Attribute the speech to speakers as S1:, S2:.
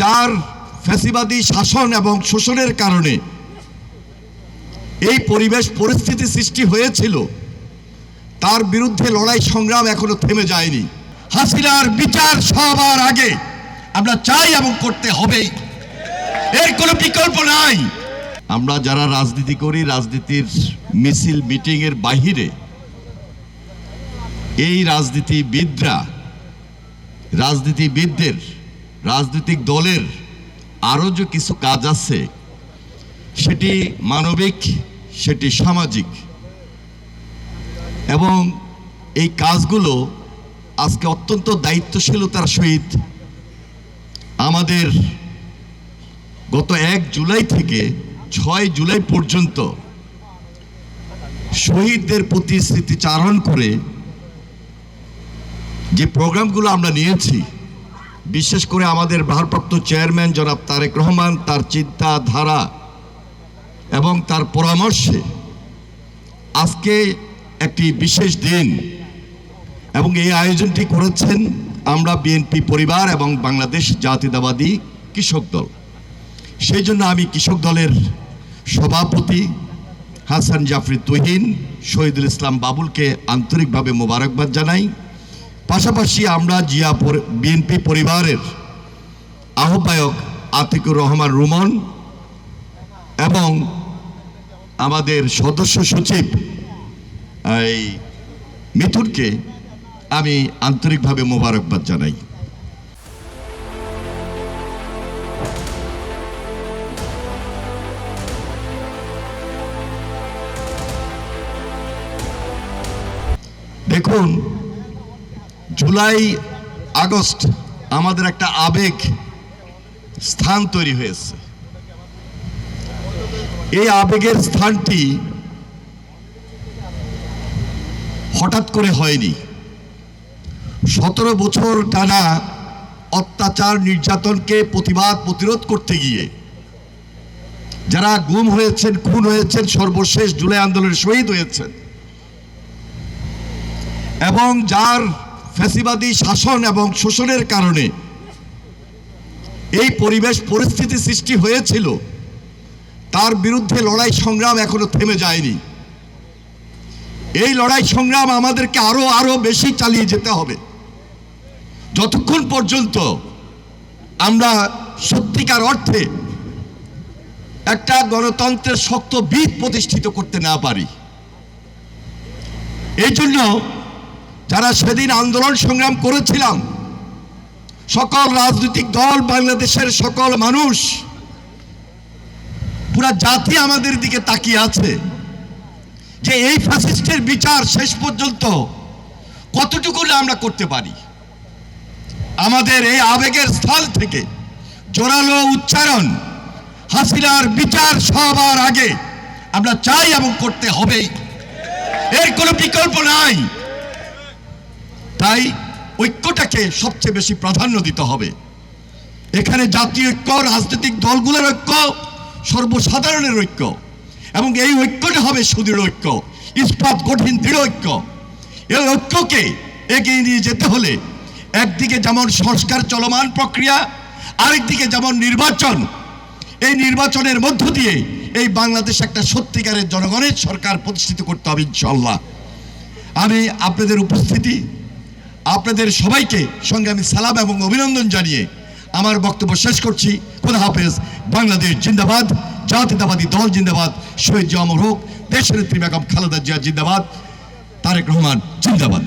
S1: যার ফ্যাসিবাদী শাসন এবং শোষণের কারণে এই পরিবেশ পরিস্থিতি সৃষ্টি হয়েছিল, তার বিরুদ্ধে লড়াই সংগ্রাম এখনো থেমে যায়নি। হাসিনার বিচার সবার আগে আমরা চাই এবং করতে হবেই, এর কোনো বিকল্প নাই। আমরা যারা রাজনীতি করি, রাজনীতির মিছিল মিটিং এর বাহিরে এই রাজনীতিবিদদের রাজনৈতিক দলের আরো যে কিছু কাজ আছে, সেটি মানবিক, সেটি সামাজিক, এবং এই কাজগুলো আজকে অত্যন্ত দায়িত্বশীলতার সহিত আমাদের গত 1 জুলাই থেকে 6 জুলাই পর্যন্ত শহীদদের প্রতি স্মৃতিচারণ করে যে প্রোগ্রামগুলো আমরা নিয়েছি, বিশেষ করে আমাদের ভারপ্রাপ্ত চেয়ারম্যান জনাব তারেক রহমান তার চিন্তাধারা এবং তার পরামর্শে আজকে একটি বিশেষ দিন, এবং এই আয়োজনটি করেছেন আমরা বিএনপি পরিবার এবং বাংলাদেশ জাতীয়তাবাদী কৃষক দল। সেই জন্য আমি কৃষক দলের সভাপতি হাসান জাফরি তুহিন, শহীদুল ইসলাম বাবুলকে আন্তরিকভাবে মোবারকবাদ জানাই। পাশাপাশি আমরা বিএনপি পরিবারের আহ্বায়ক আতিকুর রহমান রুমন এবং আমাদের সদস্য সচিব মিথুনকে আমি আন্তরিকভাবে মোবারকবাদ জানাই। দেখুন, জুলাই আগস্ট আমাদের একটা আবেগ স্থান তৈরি হয়েছে। এই আবেগের স্থানটি হঠাৎ করে হয়নি। 17 বছর টানা অত্যাচার নির্যাতনকে প্রতিরোধ করতে গিয়ে যারা গুম হয়েছেন, খুন হয়েছেন, সর্বশেষ জুলাই আন্দোলনের শহীদ হয়েছেন, এবং যার ফ্যাসিবাদী শাসন এবং শোষণের কারণে এই পরিবেশ পরিস্থিতি সৃষ্টি হয়েছিল, তার বিরুদ্ধে লড়াই সংগ্রাম এখনো থেমে যায়নি। এই লড়াই সংগ্রাম আমাদেরকে আরো বেশি চালিয়ে যেতে হবে, যতক্ষণ পর্যন্ত আমরা সত্যিকার অর্থে একটা গণতন্ত্রের শক্ত ভিত প্রতিষ্ঠিত করতে না পারি। এই জন্য যারা সেদিন আন্দোলন সংগ্রাম করেছিলাম, সকল রাজনৈতিক দল, বাংলাদেশের সকল মানুষ, পুরা জাতি আমাদের দিকে তাকিয়ে আছে যে এই ফ্যাসিস্টের বিচার শেষ পর্যন্ত কতটুকু আমরা করতে পারি। আমাদের এই আবেগের স্থল থেকে জোরালো উচ্চারণ, হাসিনার বিচার সবার আগে আমরা চাই এবং করতে হবেই, এর কোনো বিকল্প নাই। তাই ঐক্যটাকে সবচেয়ে বেশি প্রাধান্য দিতে হবে। এখানে জাতীয় ঐক্য, রাজনৈতিক দলগুলোর ঐক্য, সর্বসাধারণের ঐক্য, এবং এই ঐক্যটা হবে সুদৃঢ় ঐক্য, ইস্পাত কঠিন দৃঢ় ঐক্য। এই ঐক্যকে এগিয়ে নিয়ে যেতে হলে একদিকে যেমন সংস্কার চলমান প্রক্রিয়া, আরেকদিকে যেমন নির্বাচন, এই নির্বাচনের মধ্য দিয়ে এই বাংলাদেশ একটা সত্যিকারের জনগণের সরকার প্রতিষ্ঠিত করতে হবে ইনশাআল্লাহ। আমি আপনাদের উপস্থিতি, আপনাদের সবাইকে সঙ্গে আমি সালাম এবং অভিনন্দন জানিয়ে আমার বক্তব্য শেষ করছি। খোদা হাফেজ। বাংলাদেশ জিন্দাবাদ, জাতীয়তাবাদী দল জিন্দাবাদ, শহীদ জিয়া অমর হোক, দেশনেত্রী বেগম খালেদা জিয়া জিন্দাবাদ, তারেক রহমান জিন্দাবাদ।